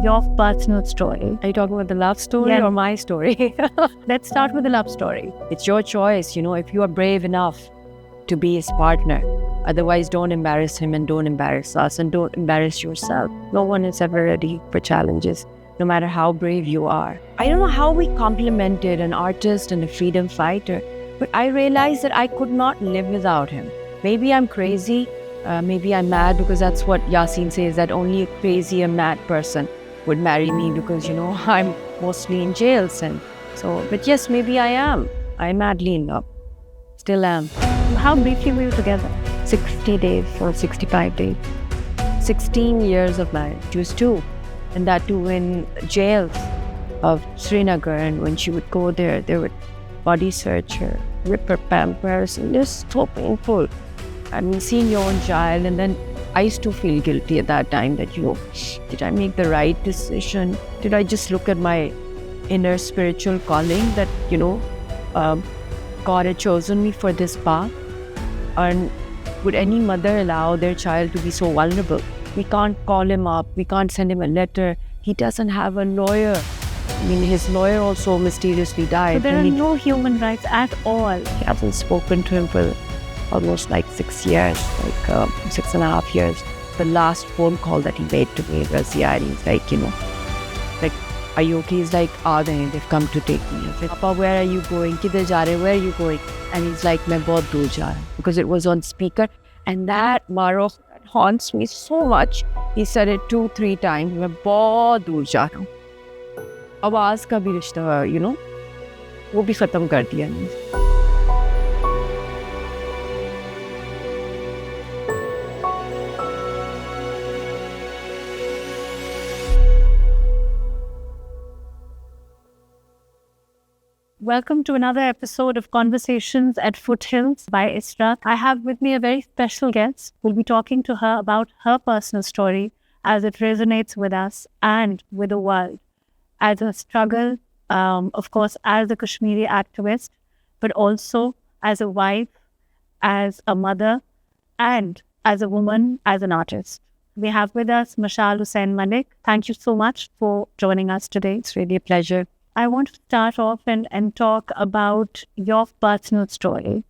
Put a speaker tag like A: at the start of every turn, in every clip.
A: your personal story.
B: Are you talking about the love story or my story?
A: Let's start with the love story.
B: It's your choice, if you are brave enough to be his partner. Otherwise, don't embarrass him and don't embarrass us and don't embarrass yourself. No one is ever ready for challenges, no matter how brave you are. I don't know how we complimented an artist and a freedom fighter, but I realized that I could not live without him. Maybe I'm crazy, maybe I'm mad, because that's what Yasin says, that only a crazy and mad person would marry me because, I'm mostly in jails. And so, but yes, maybe I am. I'm madly in love. Still am.
A: How briefly were you together?
B: 60 days or 65 days. 16 years of marriage. She was 2. And that too in jails of Srinagar. And when she would go there, they would body search her, rip her pampers, and just so painful. I mean, seeing your own child, and then I used to feel guilty at that time that, did I make the right decision? Did I just look at my inner spiritual calling that, God had chosen me for this path? And would any mother allow their child to be so vulnerable? We can't call him up. We can't send him a letter. He doesn't have a lawyer. I mean, his lawyer also mysteriously died.
A: So there are no human rights at all.
B: He hasn't spoken to him for almost 6 years, 6.5 years. The last phone call that he made to me was, he's like, are you okay? He's like, they've come to take me. I said, Papa, where are you going? Kidhar ja rahe? Where are you going? And he's like, main bahut dur ja raha hu, because it was on speaker. And that Mahrukh haunts me so much. He said it 2-3 times. Main bahut dur ja raha hu. आवाज का भी रिश्ता, वो भी खत्म कर दिया मैंने.
A: Welcome to another episode of Conversations at Foothills by ISSRA. I have with me a very special guest. We'll be talking to her about her personal story as it resonates with us and with the world. As a struggle, of course, as a Kashmiri activist, but also as a wife, as a mother, and as a woman, as an artist. We have with us Mushaal Hussein Mullick. Thank you so much for joining us today.
B: It's really a pleasure.
A: I want to start off and talk about your personal story.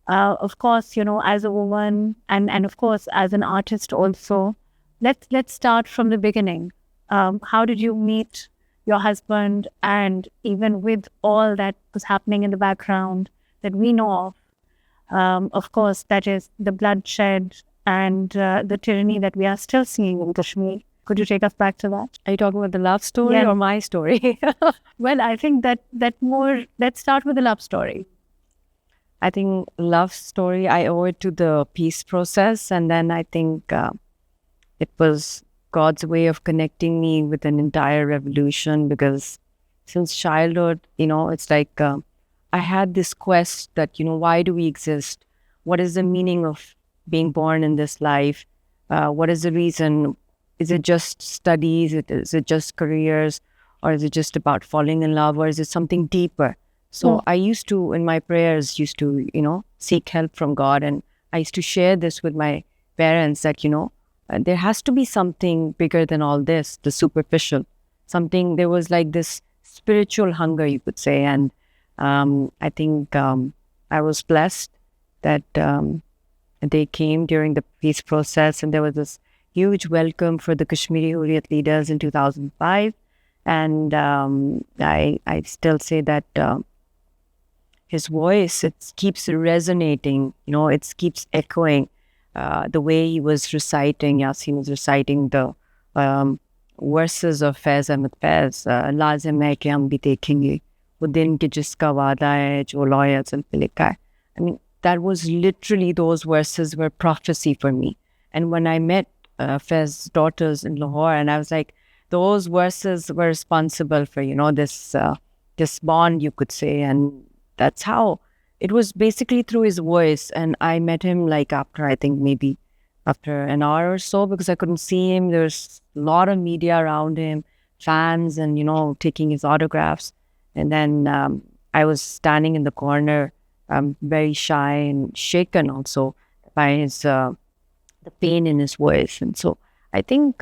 A: Of course, as a woman and of course, as an artist also. Let's start from the beginning. How did you meet your husband, and even with all that was happening in the background that we know of course, that is the bloodshed and the tyranny that we are still seeing in Kashmir. Could you take us back to that?
B: Are you talking about the love story or my story?
A: Well, I think that more, let's start with the love story.
B: I think love story, I owe it to the peace process. And then I think it was God's way of connecting me with an entire revolution, because since childhood, it's like I had this quest that, why do we exist? What is the meaning of being born in this life? What is the reason? Is it just studies? Is it just careers? Or is it just about falling in love? Or is it something deeper? So I used to, in my prayers, seek help from God. And I used to share this with my parents that, there has to be something bigger than all this, the superficial. There was like this spiritual hunger, you could say. And I think I was blessed that they came during the peace process, and there was this huge welcome for the Kashmiri Hurriyat leaders in 2005. And I still say that his voice, it keeps resonating, it keeps echoing. The way he was reciting, Yasin was reciting the verses of Faiz Ahmed Faiz, Lazim hai ki hum bhi dekhenge, wo din ke jiska wada hai, jo lawyer se likha hai. I mean, that was literally, those verses were prophecy for me. And when I met Faiz's daughters in Lahore, and I was like, those verses were responsible for, this bond, you could say. And that's how it was, basically through his voice. And I met him after an hour or so, because I couldn't see him. There's a lot of media around him, fans, and, taking his autographs. And then I was standing in the corner, very shy and shaken also by his, the pain in his voice. And so I think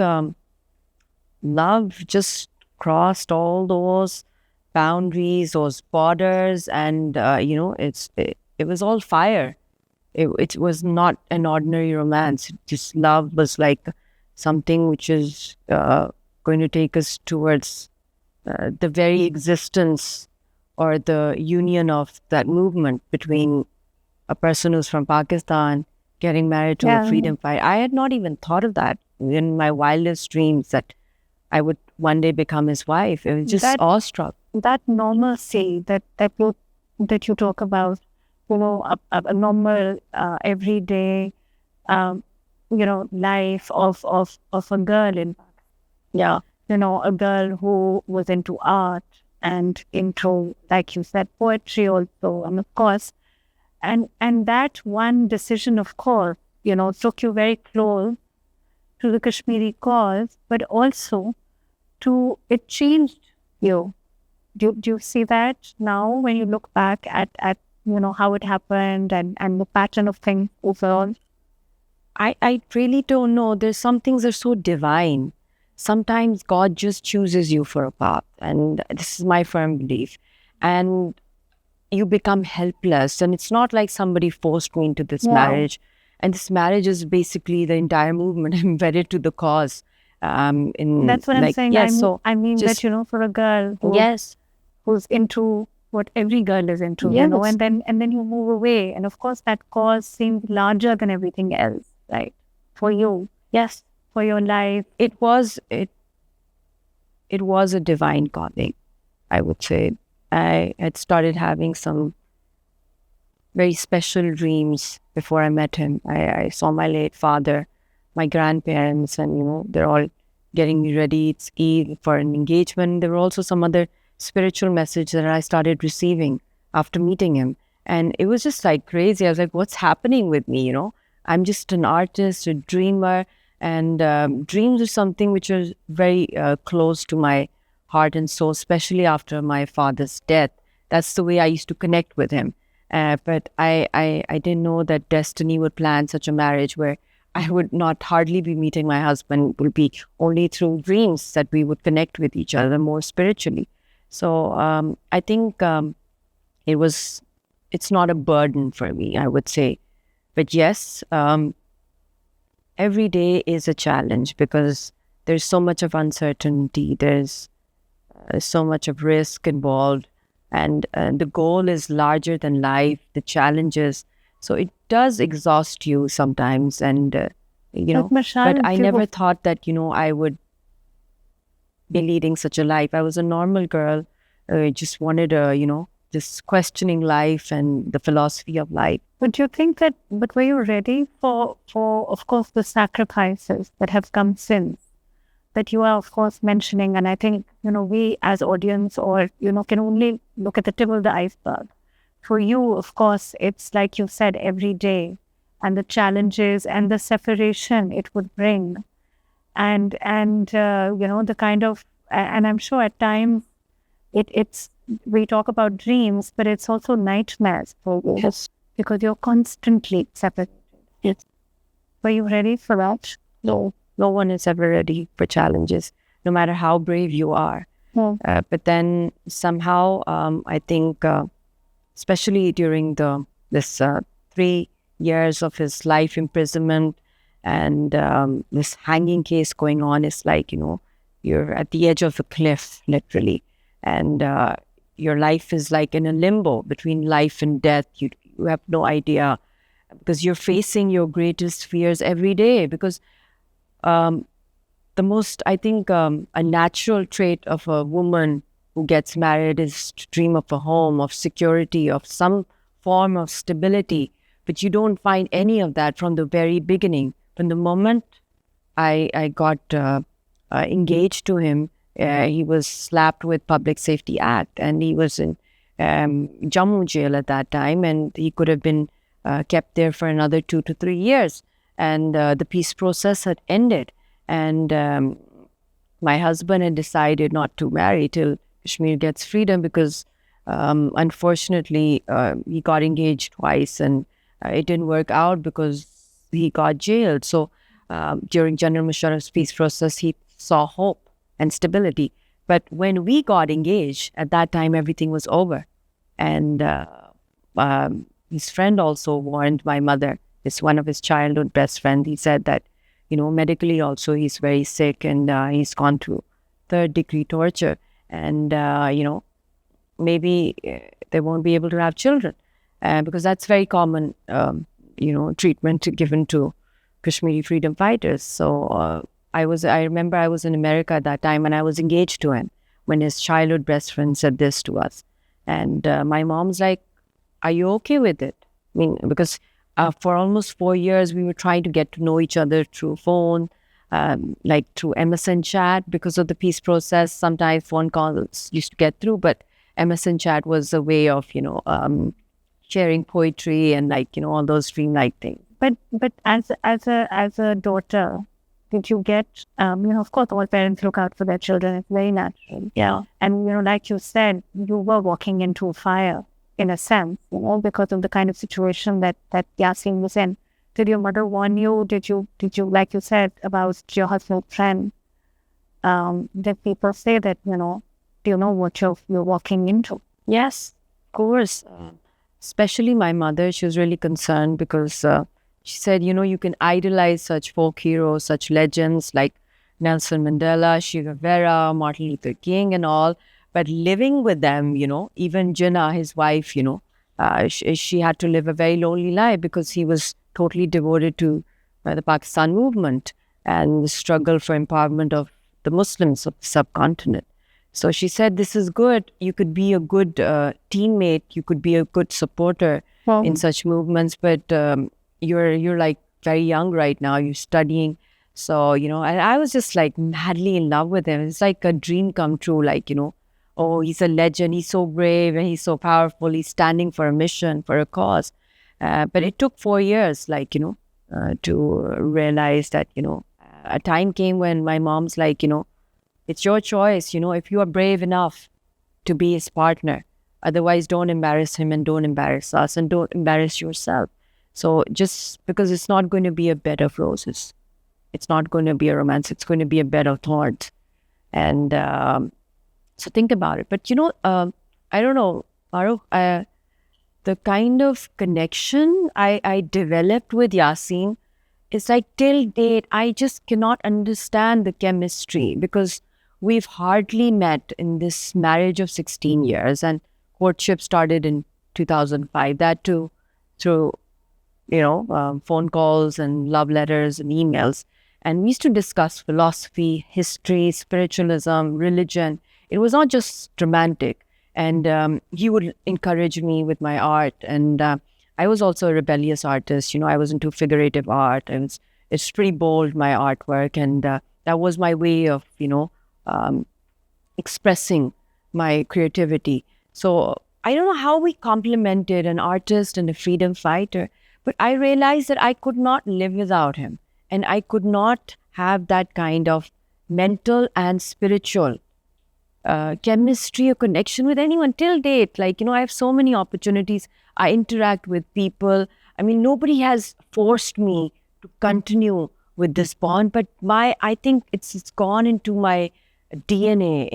B: love just crossed all those boundaries, those borders, and it was all fire. It was not an ordinary romance. Just love was like something which is going to take us towards the very existence or the union of that movement between a person who's from Pakistan getting married to a freedom fighter. I had not even thought of that in my wildest dreams that I would one day become his wife. It was just awestruck.
A: That normalcy that you talk about, a normal everyday, life of a girl in, a girl who was into art and into, like you said, poetry also, and of course, and that one decision, of course, took you very close to the Kashmiri cause, but also it changed you. Do you see that now when you look back at how it happened and the pattern of things overall?
B: I really don't know. There's some things are so divine. Sometimes God just chooses you for a path, and this is my firm belief. And you become helpless, and it's not like somebody forced me into this marriage. And this marriage is basically the entire movement. I'm wedded to the cause.
A: That's what I'm saying. I mean just, that for a girl who's into what every girl is into, and then you move away, and of course that cause seemed larger than everything else, right? For you, for your life,
B: it was a divine calling, I would say. I had started having some very special dreams before I met him. I saw my late father, my grandparents, and they're all getting me ready. It's Eid for an engagement. There were also some other spiritual message that I started receiving after meeting him, and it was just like crazy. I was like, what's happening with me? I'm just an artist, a dreamer, and dreams are something which is very close to my heart and soul, especially after my father's death. That's the way I used to connect with him. But I didn't know that destiny would plan such a marriage where I would not hardly be meeting my husband. It would be only through dreams that we would connect with each other more spiritually. So I think it's not a burden for me, I would say. But yes, every day is a challenge because there's so much of uncertainty. There's so much of risk involved. And the goal is larger than life, the challenges. So it does exhaust you sometimes. And, but I never thought that, I would be leading such a life. I was a normal girl. Just wanted just questioning life and the philosophy of life.
A: But do you think but were you ready for, of course, the sacrifices that have come since? That you are, of course, mentioning, and I think, we as audience or, can only look at the tip of the iceberg. For you, of course, it's like you said, every day, and the challenges and the separation it would bring. And the kind of, and I'm sure at times, we talk about dreams, but it's also nightmares for you.
B: Yes.
A: Because you're constantly separated.
B: Yes.
A: Were you ready for that?
B: No. No one is ever ready for challenges, no matter how brave you are. But then somehow, I think, especially during this 3 years of his life imprisonment and this hanging case going on, it's like, you're at the edge of a cliff, literally. And your life is like in a limbo between life and death. You have no idea because you're facing your greatest fears every day because the most, I think, a natural trait of a woman who gets married is to dream of a home, of security, of some form of stability. But you don't find any of that from the very beginning. From the moment I got engaged to him, he was slapped with Public Safety Act, and he was in Jammu jail at that time, and he could have been kept there for another 2 to 3 years. And the peace process had ended. And my husband had decided not to marry till Kashmir gets freedom because, unfortunately, he got engaged twice and it didn't work out because he got jailed. So during General Musharraf's peace process, he saw hope and stability. But when we got engaged, at that time, everything was over. And his friend also warned my mother. It's one of his childhood best friend. He said that, medically also he's very sick, and he's gone through third-degree torture. And, maybe they won't be able to have children, because that's very common, treatment given to Kashmiri freedom fighters. So I remember I was in America at that time, and I was engaged to him when his childhood best friend said this to us. And my mom's like, "Are you okay with it?" I mean, because for almost 4 years, we were trying to get to know each other through phone, like through MSN chat, because of the peace process. Sometimes phone calls used to get through, but MSN chat was a way of, sharing poetry and all those dreamlike things.
A: But as a daughter, did you get, of course, all parents look out for their children. It's very natural.
B: Yeah.
A: And, like you said, you were walking into a fire in a sense, because of the kind of situation that Yasin was in. Did your mother warn you? Did you, like you said, about your husband's friend? Did people say that, do you know what you're walking into?
B: Yes, of course. Especially my mother, she was really concerned because she said, you can idolize such folk heroes, such legends like Nelson Mandela, Che Guevara, Martin Luther King and all. But living with them, even Jinnah, his wife, she had to live a very lonely life because he was totally devoted to the Pakistan movement and the struggle for empowerment of the Muslims of the subcontinent. So she said, this is good. You could be a good teammate. You could be a good supporter in such movements. But you're like very young right now. You're studying. So, and I was just like madly in love with him. It's like a dream come true. Like, oh, he's a legend. He's so brave and he's so powerful. He's standing for a mission, for a cause. But it took 4 years, to realize that, a time came when my mom's like, it's your choice, if you are brave enough to be his partner. Otherwise, don't embarrass him and don't embarrass us and don't embarrass yourself. So just because it's not going to be a bed of roses. It's not going to be a romance. It's going to be a bed of thorns. And so think about it. But, I don't know, Mahrukh, the kind of connection I developed with Yasin is like till date, I just cannot understand the chemistry because we've hardly met in this marriage of 16 years and courtship started in 2005. That too through, phone calls and love letters and emails. And we used to discuss philosophy, history, spiritualism, religion. It was not just romantic. And he would encourage me with my art. And I was also a rebellious artist. I was into figurative art. It's pretty bold, my artwork. And that was my way of, expressing my creativity. So I don't know how we complemented an artist and a freedom fighter, but I realized that I could not live without him. And I could not have that kind of mental and spiritual chemistry or connection with anyone till date. I have so many opportunities. I interact with people. I mean, nobody has forced me to continue with this bond, but I think it's gone into my DNA.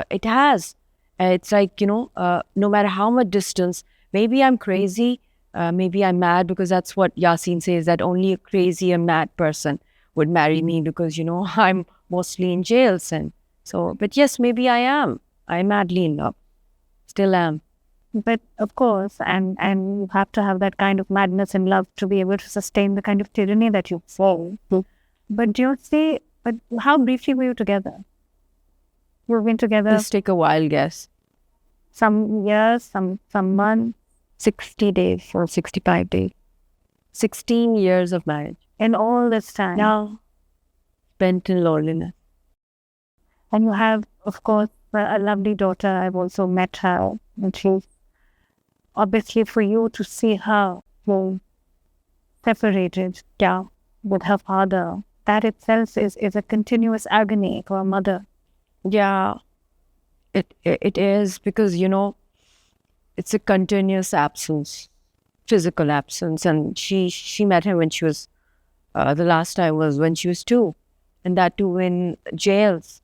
B: It has. It's like, no matter how much distance, maybe I'm crazy, maybe I'm mad, because that's what Yasin says, that only a crazy and mad person would marry me because, I'm mostly in jails. And so, but yes, maybe I am. I'm madly in love. Still am.
A: But of course, and you have to have that kind of madness in love to be able to sustain the kind of tyranny that you fall. But do you see, but how briefly were you together? You've been together?
B: Let's take a wild guess.
A: Some years, some months?
B: 60 days or 65 days. 16 years of marriage.
A: And all this time?
B: No. Spent in loneliness.
A: And you have, of course, a lovely daughter. I've also met her. And she's obviously, for you to see her separated with her father, that itself is a continuous agony for a mother.
B: Yeah, it is, because, it's a continuous absence, physical absence. And she met him when she was, the last time was when she was 2. And that too in jails.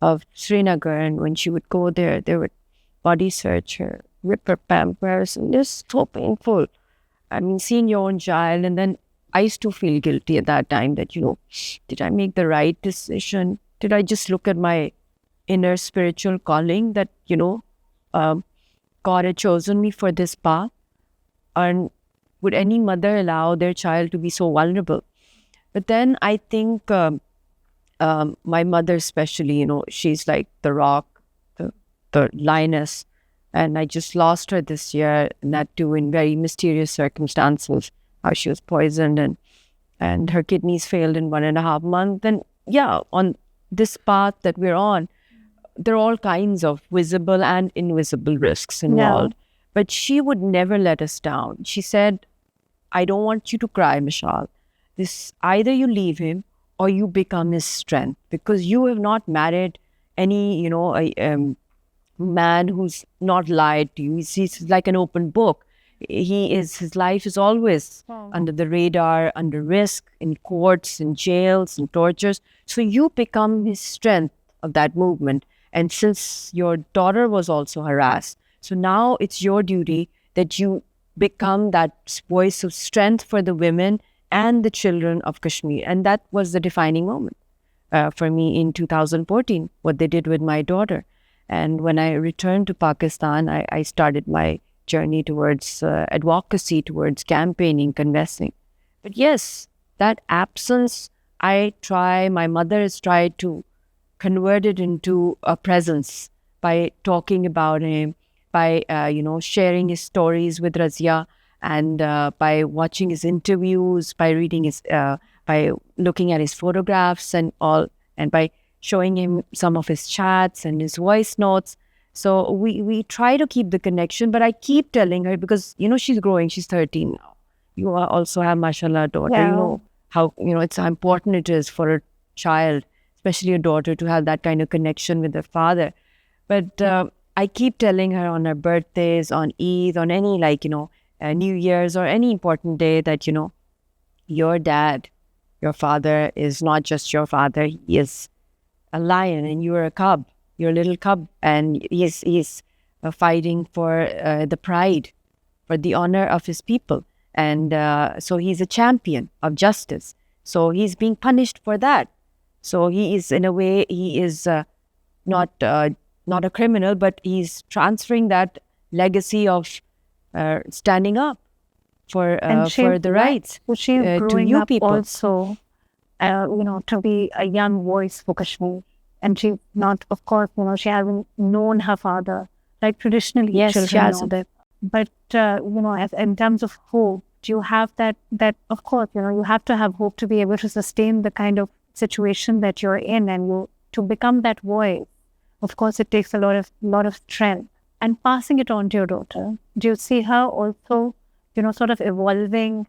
B: of Srinagar, and when she would go there, they would body search her, rip her pampers, and just so painful. I mean, seeing your own child, and then I used to feel guilty at that time that, did I make the right decision? Did I just look at my inner spiritual calling that, God had chosen me for this path? And would any mother allow their child to be so vulnerable? But then I think my mother especially, she's like the rock, the lioness. And I just lost her this year, and that too in very mysterious circumstances, how she was poisoned and her kidneys failed in 1.5 months. And yeah, on this path that we're on, there are all kinds of visible and invisible risks involved.
A: Yeah.
B: But she would never let us down. She said, I don't want you to cry, Mushaal. This, either you leave him or you become his strength, because you have not married any, man who's not lied to you. He's like an open book. His life is always under the radar, under risk, in courts, in jails, in tortures. So you become his strength of that movement. And since your daughter was also harassed, so now it's your duty that you become that voice of strength for the women and the children of Kashmir. And that was the defining moment for me in 2014, what they did with my daughter. And when I returned to Pakistan, I started my journey towards advocacy, towards campaigning, conversing. But yes, that absence, my mother has tried to convert it into a presence by talking about him, by, sharing his stories with Razia, and by watching his interviews, by reading by looking at his photographs and all, and by showing him some of his chats and his voice notes. So we try to keep the connection, but I keep telling her, because, she's growing, she's 13 now. You also have, mashallah, a daughter.
A: Yeah.
B: You know how, it's how important it is for a child, especially a daughter, to have that kind of connection with her father. But I keep telling her on her birthdays, on Eid, on any New Year's or any important day that, your dad, your father is not just your father, he is a lion and you are a cub, you're a little cub, and he's fighting for the pride, for the honor of his people. And so he's a champion of justice. So he's being punished for that. So he is, in a way, he is not a criminal, but he's transferring that legacy of standing up for the rights
A: So she's
B: to
A: growing
B: you
A: up
B: people.
A: also, to be a young voice for Kashmir. And she not, of course, she hasn't known her father, like traditionally
B: Yes,
A: children
B: she hasn't.
A: know that. But, as in terms of hope, do you have that, of course, you have to have hope to be able to sustain the kind of situation that you're in, and to become that voice. Of course, it takes a lot of strength. And passing it on to your daughter, do you see her also, sort of evolving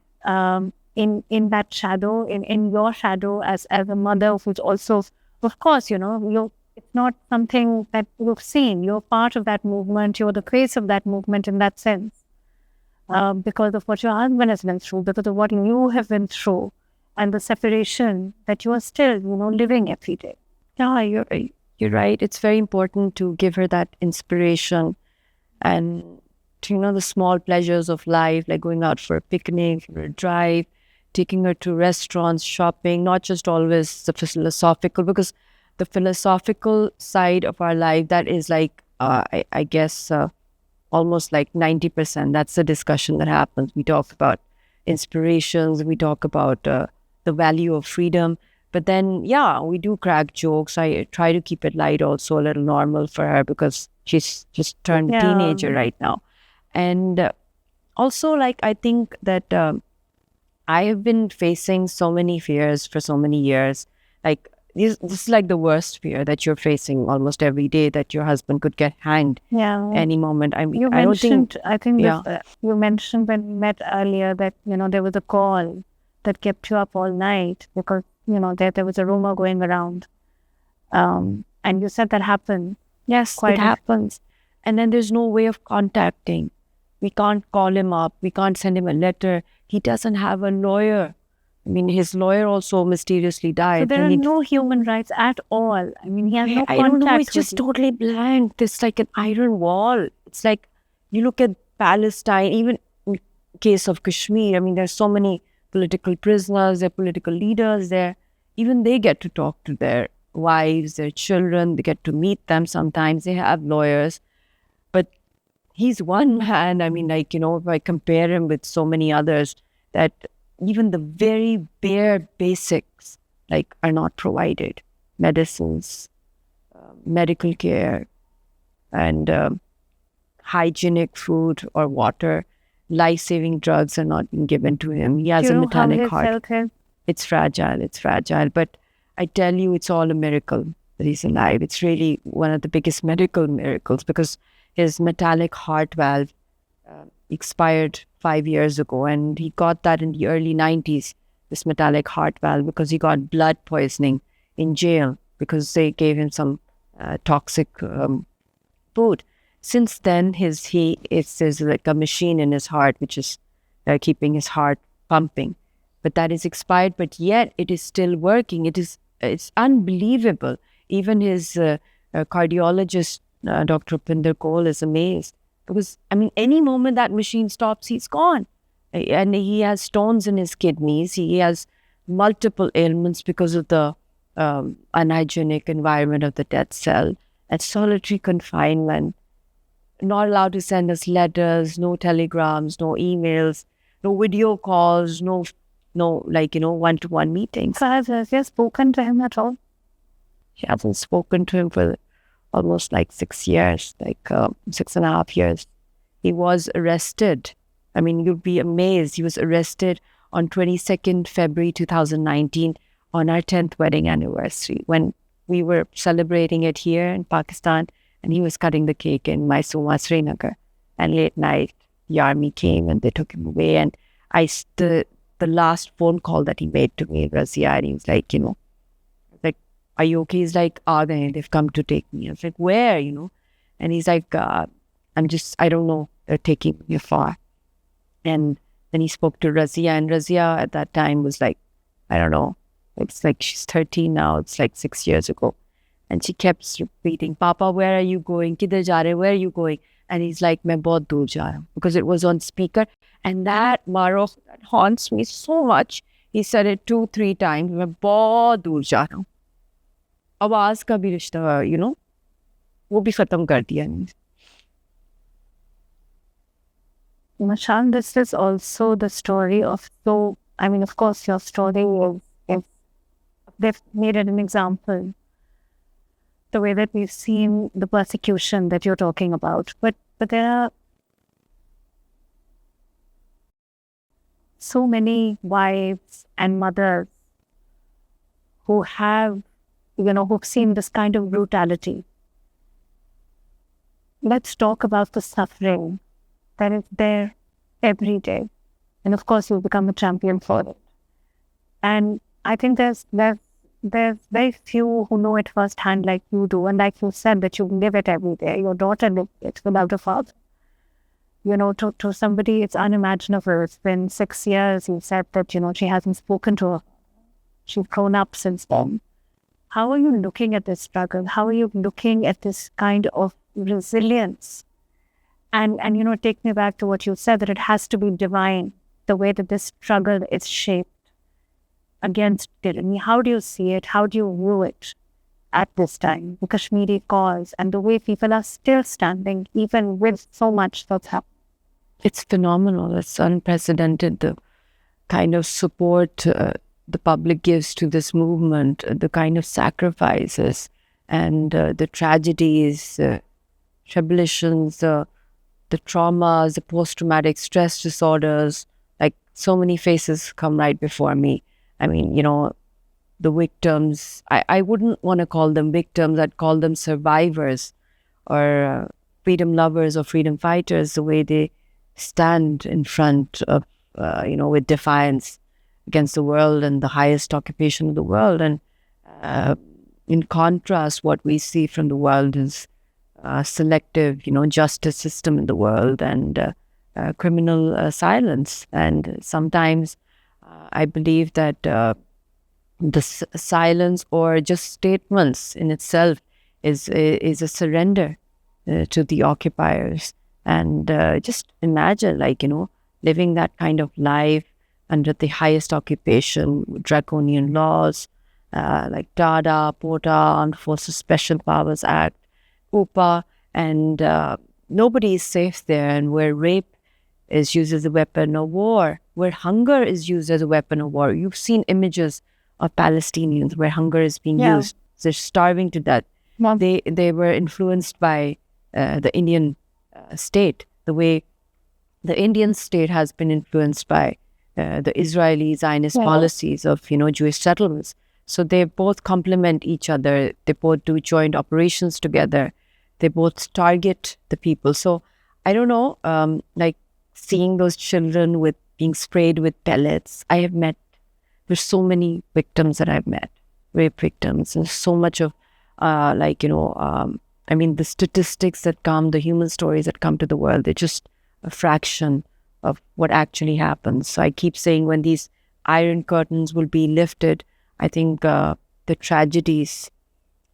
A: in that shadow, in your shadow as a mother who's also, of course, it's not something that you've seen. You're part of that movement. You're the face of that movement in that sense, because of what your husband has been through, because of what you have been through, and the separation that you are still, living every day.
B: Yeah, you're right. It's very important to give her that inspiration and to, the small pleasures of life, like going out for a picnic, for a drive, taking her to restaurants, shopping, not just always the philosophical, because the philosophical side of our life, that is like, I guess, almost like 90%. That's the discussion that happens. We talk about inspirations, we talk about the value of freedom. But then, yeah, we do crack jokes. I try to keep it light, also a little normal for her, because she's just turned a teenager right now. And also, I think that I have been facing so many fears for so many years. Like, this is like the worst fear that you're facing almost every day, that your husband could get hanged any moment. I mean, I don't think...
A: You mentioned when we met earlier that, there was a call that kept you up all night because, there was a rumor going around. And you said that happened.
B: Yes, it happens. And then there's no way of contacting. We can't call him up. We can't send him a letter. He doesn't have a lawyer. I mean, his lawyer also mysteriously died.
A: So there are no human rights at all. I mean, he has no
B: I don't know.
A: contact
B: It's
A: with
B: just
A: you.
B: totally blank. It's like an iron wall. It's like you look at Palestine, even in case of Kashmir. I mean, there's so many political prisoners, there are political leaders there. Even they get to talk to their wives, their children. They get to meet them sometimes. They have lawyers. But he's one man. I mean, like, if I compare him with so many others, that even the very bare basics, like, are not provided. Medicines, medical care, and hygienic food or water, life-saving drugs are not being given to him. He has
A: Do you
B: a
A: know how
B: metallic
A: his
B: heart.
A: health is?
B: It's fragile. But I tell you, it's all a miracle that he's alive. It's really one of the biggest medical miracles, because his metallic heart valve expired 5 years ago, and he got that in the early 90s, this metallic heart valve, because he got blood poisoning in jail because they gave him some toxic food. Since then, there's like a machine in his heart which is keeping his heart pumping, but that is expired. But yet it is still working. It's unbelievable. Even his cardiologist, Dr. Pinder Kaul, is amazed, because I mean, any moment that machine stops, he's gone, and he has stones in his kidneys. He has multiple ailments because of the unhygienic environment of the death cell and solitary confinement. Not allowed to send us letters, no telegrams, no emails, no video calls, no one-to-one meetings.
A: So has Razia spoken to him at all?
B: She hasn't spoken to him for almost like 6 years, like 6.5 years. He was arrested. I mean, you'd be amazed. He was arrested on 22nd February 2019 on our 10th wedding anniversary, when we were celebrating it here in Pakistan, and he was cutting the cake in Mysore, Srinagar. And late night, the army came and they took him away. And the last phone call that he made to me, Razia, and he was like, are you okay? He's like, they've come to take me. I was like, where, And he's like, I don't know, they're taking me far. And then he spoke to Razia, and Razia at that time was like, I don't know, it's like she's 13 now, it's like 6 years ago. And she kept repeating, Papa, where are you going? Kidhar ja rahe? Where are you going? And he's like, main bahut dur ja raha hu, because it was on speaker. And that, Mahrukh, that haunts me so much. He said it 2-3 times, main bahut dur ja raha hu. आवाज का भी रिश्ता, वो भी खत्म कर दिया.
A: Mushaal, this is also the story of, of course, your story is they've made it an example, the way that we've seen the persecution that you're talking about. But there are so many wives and mothers who have, who've seen this kind of brutality. Let's talk about the suffering that is there every day. And of course, you'll become a champion for it. And I think there's very few who know it firsthand like you do. And like you said, that you live it every day. Your daughter lives it without a father. To somebody, it's unimaginable. It's been 6 years. You said that, she hasn't spoken to her. She's grown up since then. How are you looking at this struggle? How are you looking at this kind of resilience? And take me back to what you said, that it has to be divine, the way that this struggle is shaped against tyranny. How do you see it? How do you view it at this time? The Kashmiri cause and the way people are still standing, even with so much that's happened.
B: It's phenomenal. It's unprecedented, the kind of support the public gives to this movement, the kind of sacrifices and the tragedies, tribulations, the traumas, the post-traumatic stress disorders. Like, so many faces come right before me. I mean, the victims, I wouldn't want to call them victims. I'd call them survivors or freedom lovers or freedom fighters, the way they stand in front of, with defiance against the world and the highest occupation of the world. And in contrast, what we see from the world is selective, justice system in the world and criminal silence. And sometimes I believe that the silence or just statements in itself is a surrender to the occupiers. And just imagine, living that kind of life under the highest occupation, draconian laws, like DADA, POTA, Armed Forces Special Powers Act, UPA, and nobody is safe there. And where rape is used as a weapon of war, where hunger is used as a weapon of war. You've seen images of Palestinians where hunger is being used. They're starving to death.
A: Mom.
B: They were influenced by the Indian state, the way the Indian state has been influenced by the Israeli Zionist policies of, Jewish settlements. So they both complement each other. They both do joint operations together. They both target the people. So I don't know, seeing those children with being sprayed with pellets. There's so many victims that I've met, rape victims, and so much of, the statistics that come, the human stories that come to the world, they're just a fraction of what actually happens. So I keep saying when these iron curtains will be lifted, I think the tragedies,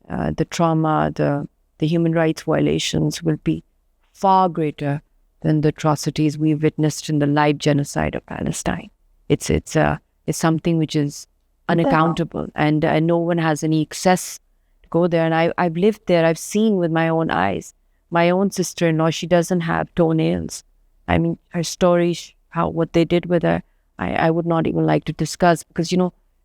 B: the trauma, the human rights violations will be far greater than the atrocities we witnessed in the live genocide of Palestine. It's something which is unaccountable, and no one has any access to go there. And I've lived there. I've seen with my own eyes. My own sister-in-law, she doesn't have toenails. I mean, her story, what they did with her, I would not even like to discuss, because,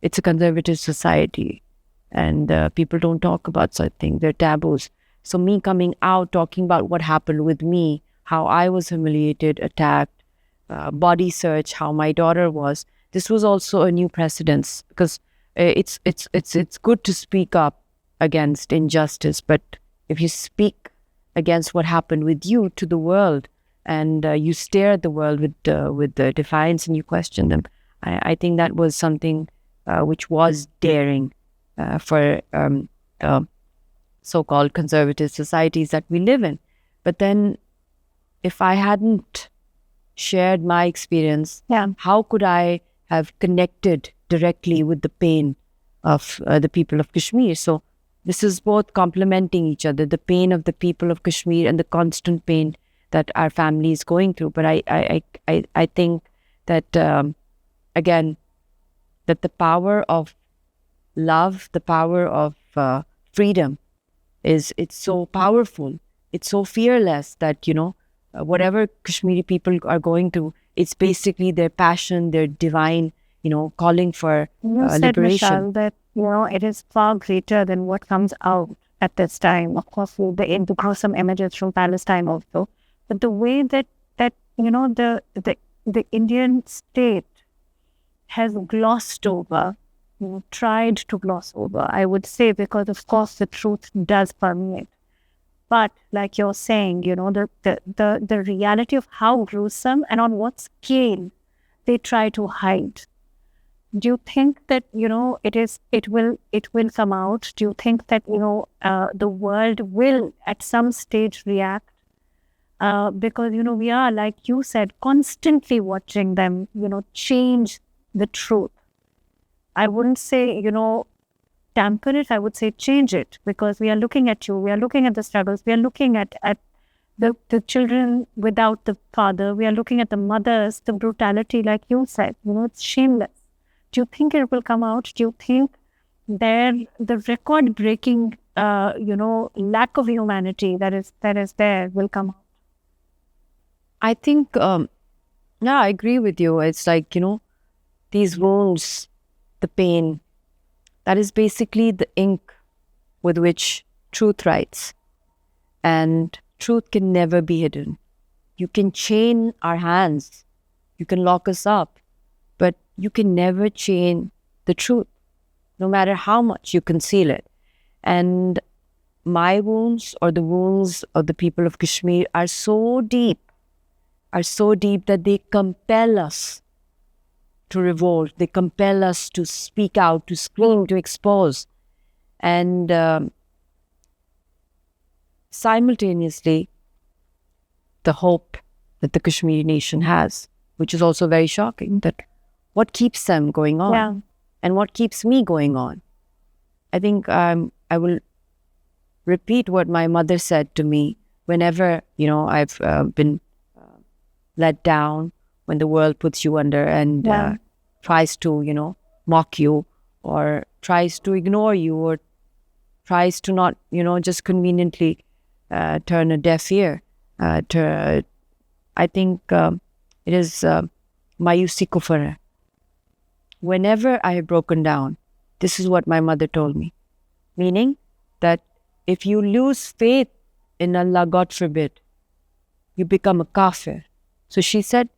B: it's a conservative society, and people don't talk about such things. They're taboos. So me coming out, talking about what happened with me, how I was humiliated, attacked, body search, how my daughter was. This was also a new precedence, because it's good to speak up against injustice, but if you speak against what happened with you to the world, and you stare at the world with the defiance, and you question them, I think that was something which was daring for so-called conservative societies that we live in. But then, if I hadn't shared my experience, how could I have connected directly with the pain of the people of Kashmir? So this is both complementing each other, the pain of the people of Kashmir and the constant pain that our family is going through. But I think that, again, that the power of love, the power of freedom, it's so powerful. It's so fearless that, whatever Kashmiri people are going through, it's basically their passion, their divine, calling for liberation.
A: Mushaal, that, it is far greater than what comes out at this time. Of course, the gruesome images from Palestine also. But the way that the Indian state has glossed over, tried to gloss over, I would say, because of course the truth does permeate. But like you're saying, the reality of how gruesome and on what scale they try to hide. Do you think that, it will come out? Do you think that, the world will at some stage react? Because, we are, like you said, constantly watching them, change the truth. I wouldn't say, tamper it, I would say change it, because we are looking at you, we are looking at the struggles, we are looking at the children without the father, we are looking at the mothers, the brutality, like you said, it's shameless. Do you think it will come out? Do you think the record-breaking, lack of humanity that is there will come out?
B: I think, I agree with you. It's like, these wounds, the pain, that is basically the ink with which truth writes. And truth can never be hidden. You can chain our hands, you can lock us up, but you can never chain the truth, no matter how much you conceal it. And my wounds, or the wounds of the people of Kashmir, are so deep that they compel us to revolt. They compel us to speak out, to scream, to expose. And simultaneously, the hope that the Kashmiri nation has, which is also very shocking, that what keeps them going on?
A: Yeah.
B: And what keeps me going on? I think I will repeat what my mother said to me whenever, I've been let down, when the world puts you under and tries to, mock you, or tries to ignore you, or tries to not, just conveniently turn a deaf ear. I think it is mayusi kufar. Whenever I have broken down, this is what my mother told me. Meaning that if you lose faith in Allah, God forbid, you become a kafir. So she said,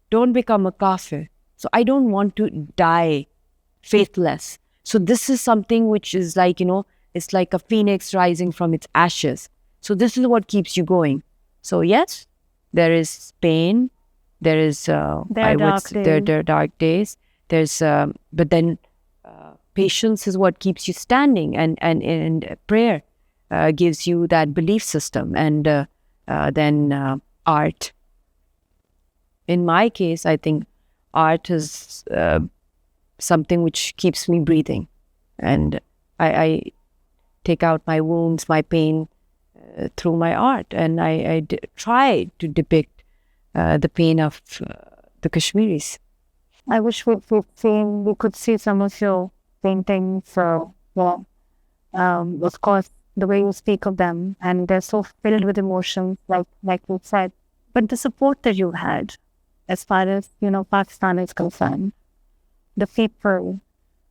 B: don't become a kafir. So I don't want to die faithless. So this is something which is like, it's like a phoenix rising from its ashes. So this is what keeps you going. So yes, there is pain. There is
A: there are
B: dark days. There's but then patience is what keeps you standing, and prayer gives you that belief system, and then art. In my case, I think art is something which keeps me breathing, and I take out my wounds, my pain through my art, and I try to depict the pain of the Kashmiris.
A: I wish we could see some of your paintings. Of course, the way you speak of them, and they're so filled with emotions, like you said. But the support that you had, as far as Pakistan is concerned, the people,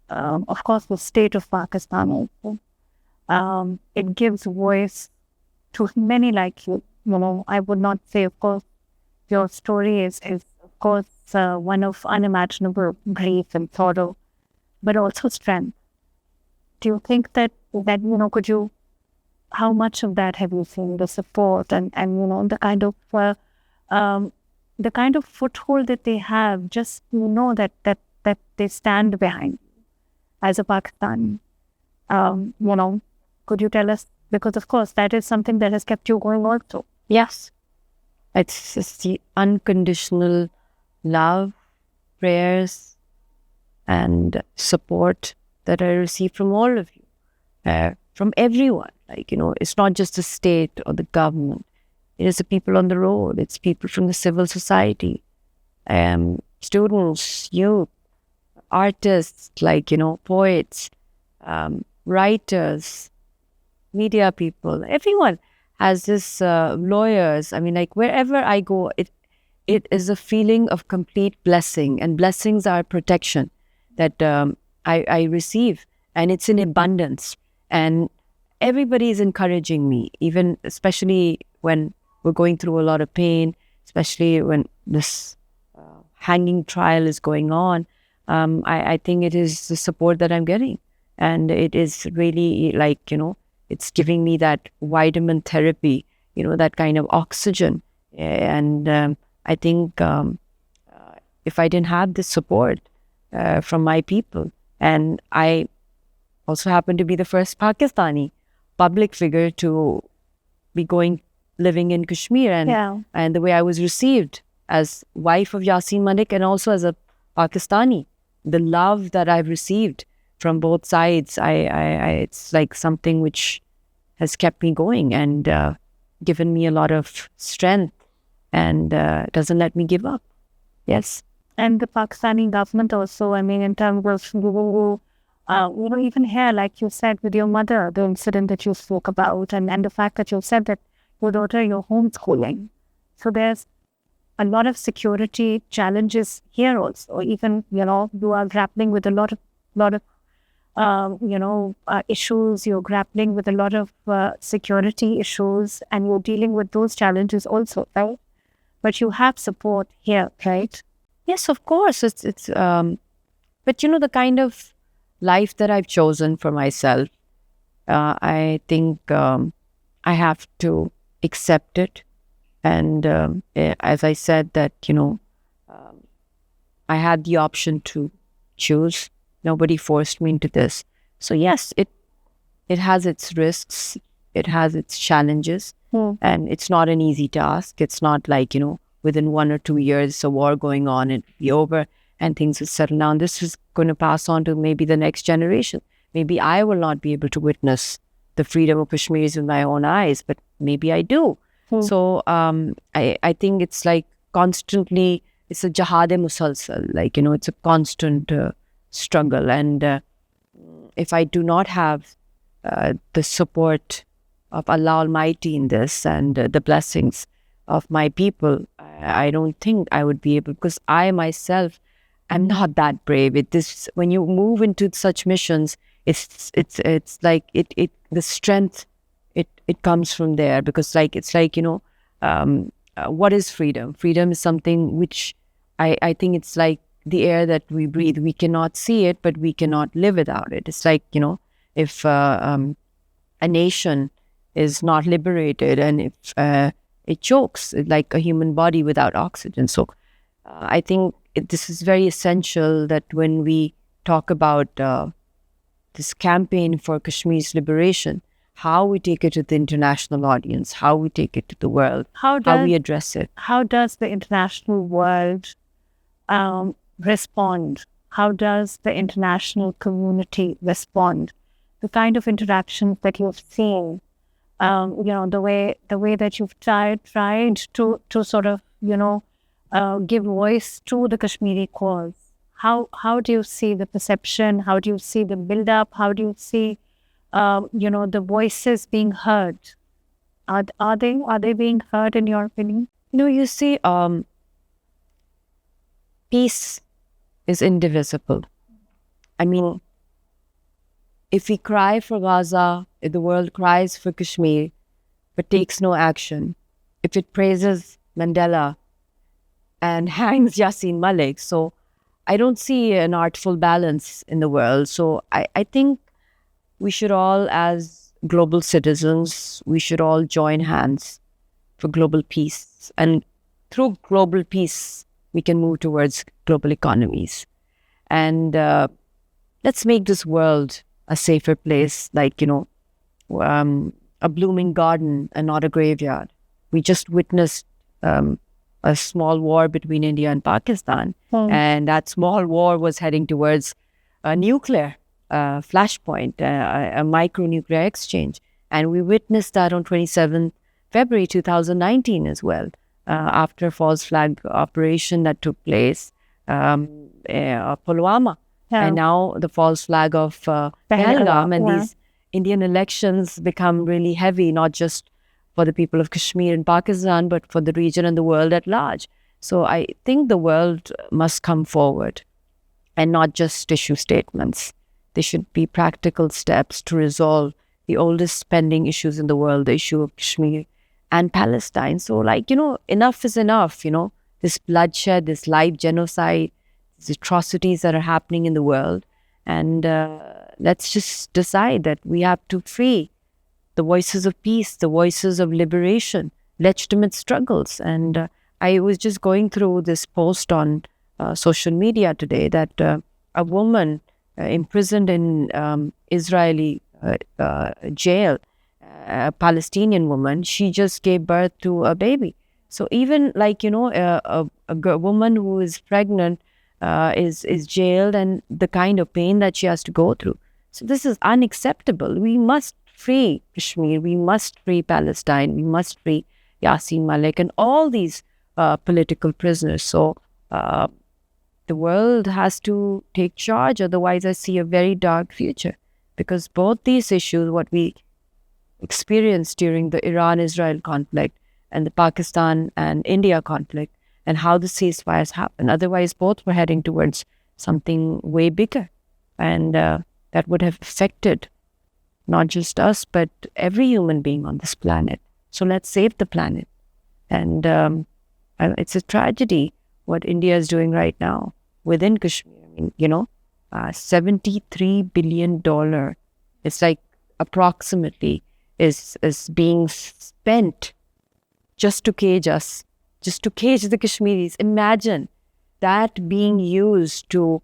A: of course, the state of Pakistan also, it gives voice to many like you. I would not say, of course, your story is of course one of unimaginable grief and sorrow, but also strength. Do you think that could you? How much of that have you seen, the support and the kind of foothold that they have, just that they stand behind as a Pakistani? Could you tell us? Because of course that is something that has kept you going also.
B: Yes, it's just the unconditional love, prayers, and support that I receive from all of you, from everyone. It's not just the state or the government. It is the people on the road. It's people from the civil society, students, youth, artists, poets, writers, media people. Everyone has this, lawyers. Wherever I go, it is a feeling of complete blessing, and blessings are protection that I receive, and it's in abundance. And everybody is encouraging me, even especially when we're going through a lot of pain, especially when this hanging trial is going on. I think it is the support that I'm getting, and it is really it's giving me that vitamin therapy, that kind of oxygen. And I think if I didn't have this support from my people, and I also happen to be the first Pakistani public figure to be living in Kashmir, and the way I was received as wife of Yasin Malik, and also as a Pakistani, the love that I've received from both sides, it's like something which has kept me going and given me a lot of strength, and doesn't let me give up. Yes.
A: And the Pakistani government also, in terms of even here, like you said with your mother, the incident that you spoke about, and the fact that you said that your daughter, you're homeschooling. So there's a lot of security challenges here also. Even, you are grappling with a lot of issues. You're grappling with a lot of security issues, and you're dealing with those challenges also, right? But you have support here, right?
B: Yes, of course. It's but the kind of life that I've chosen for myself, I think I have to accept it. And as I said that, I had the option to choose. Nobody forced me into this. So yes, it has its risks. It has its challenges. And it's not an easy task. It's not like, within 1 or 2 years, a war going on, it'll be over. and things will settle down. This is going to pass on to maybe the next generation. Maybe I will not be able to witness the freedom of Kashmiris with my own eyes, but maybe I do. So I think it's like constantly, it's a jihad-e-musalsal, like, it's a constant struggle. And if I do not have the support of Allah Almighty in this and the blessings of my people, I don't think I would be able, because I myself am not that brave. When you move into such missions, it's like the strength it comes from there, because what is freedom? Freedom is something which I think it's like the air that we breathe. We cannot see it, but we cannot live without it. It's like, if a nation is not liberated, and if it chokes, like a human body without oxygen. So I think this is very essential, that when we talk about this campaign for Kashmir's liberation, how we take it to the international audience, how we take it to the world, how we address it.
A: How does the international world respond? How does the international community respond? The kind of interactions that you've seen, the way that you've tried to sort of, give voice to the Kashmiri cause. How do you see the perception? How do you see the build-up? How do you see, the voices being heard? Are they being heard, in your opinion?
B: You see, peace is indivisible. I mean, if we cry for Gaza, if the world cries for Kashmir, but takes no action, if it praises Mandela and hangs Yasin Malik, so I don't see an artful balance in the world. So I think we should all, as global citizens, we should all join hands for global peace. And through global peace, we can move towards global economies. And let's make this world a safer place, like, a blooming garden and not a graveyard. We just witnessed a small war between India and Pakistan. And that small war was heading towards a nuclear flashpoint, a micro-nuclear exchange. And we witnessed that on 27th February 2019 as well, after a false flag operation that took place, Pulwama. And now the false flag of Pahalgam, and these Indian elections become really heavy, not just for the people of Kashmir and Pakistan, but for the region and the world at large. So I think the world must come forward and not just issue statements. There should be practical steps to resolve the oldest pending issues in the world, the issue of Kashmir and Palestine. So, enough is enough, this bloodshed, this live genocide, these atrocities that are happening in the world. And let's just decide that we have to free the voices of peace, the voices of liberation, legitimate struggles. And I was just going through this post on social media today that a woman imprisoned in Israeli jail, a Palestinian woman, she just gave birth to a baby. So even a woman who is pregnant is jailed, and the kind of pain that she has to go through. So this is unacceptable. We must free Kashmir, we must free Palestine, we must free Yasin Malik and all these political prisoners. So the world has to take charge, otherwise I see a very dark future. Because both these issues, what we experienced during the Iran-Israel conflict and the Pakistan and India conflict, and how the ceasefires happen. Otherwise, both were heading towards something way bigger. And that would have affected not just us, but every human being on this planet. So let's save the planet. And it's a tragedy what India is doing right now within Kashmir. I mean, $73 billion, it's like approximately, is being spent just to cage us, just to cage the Kashmiris. Imagine that being used to,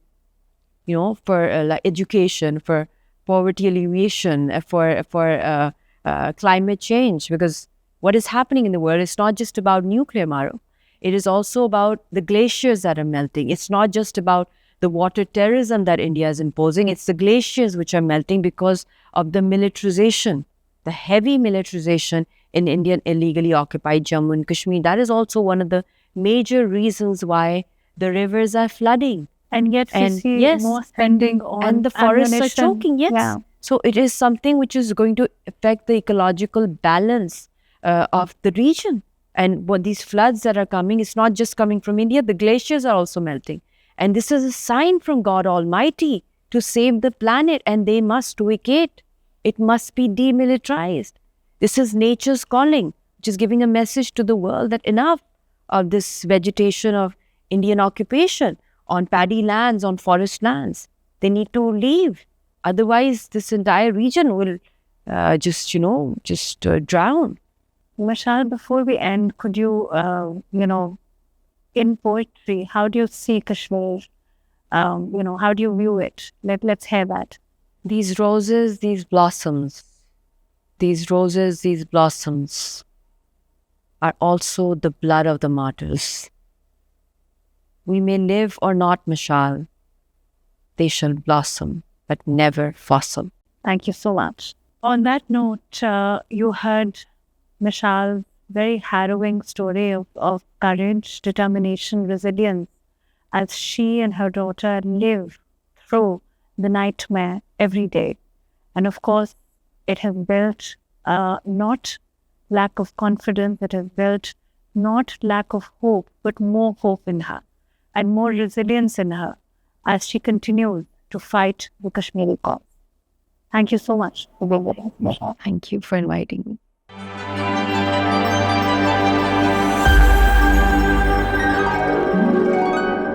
B: for education, for poverty alleviation, for climate change. Because what is happening in the world is not just about nuclear, Mahrukh. It is also about the glaciers that are melting. It's not just about the water terrorism that India is imposing. It's the glaciers which are melting because of the militarization, the heavy militarization in Indian illegally occupied Jammu and Kashmir. That is also one of the major reasons why the rivers are flooding.
A: And yet we see
B: yes,
A: more spending on
B: and the forests are
A: ammunition.
B: choking. Yes.
A: Yeah.
B: So it is something which is going to affect the ecological balance of the region. And what these floods that are coming, it's not just coming from India. The glaciers are also melting. And this is a sign from God Almighty to save the planet, and they must vacate. It must be demilitarized. This is nature's calling, which is giving a message to the world that enough of this vegetation of Indian occupation on paddy lands, on forest lands. They need to leave. Otherwise, this entire region will just drown.
A: Mushaal, before we end, could you, in poetry, how do you see Kashmir? How do you view it? Let's hear that.
B: These roses, these blossoms, these roses, these blossoms are also the blood of the martyrs. We may live or not, Mushaal. They shall blossom, but never fossil.
A: Thank you so much. On that note, you heard Mushaal's very harrowing story of courage, determination, resilience, as she and her daughter live through the nightmare every day. And of course, it has built not lack of confidence, it has built not lack of hope, but more hope in her and more resilience in her as she continues to fight the Kashmiri cause. Thank you so much for being with us.
B: Thank you for inviting me.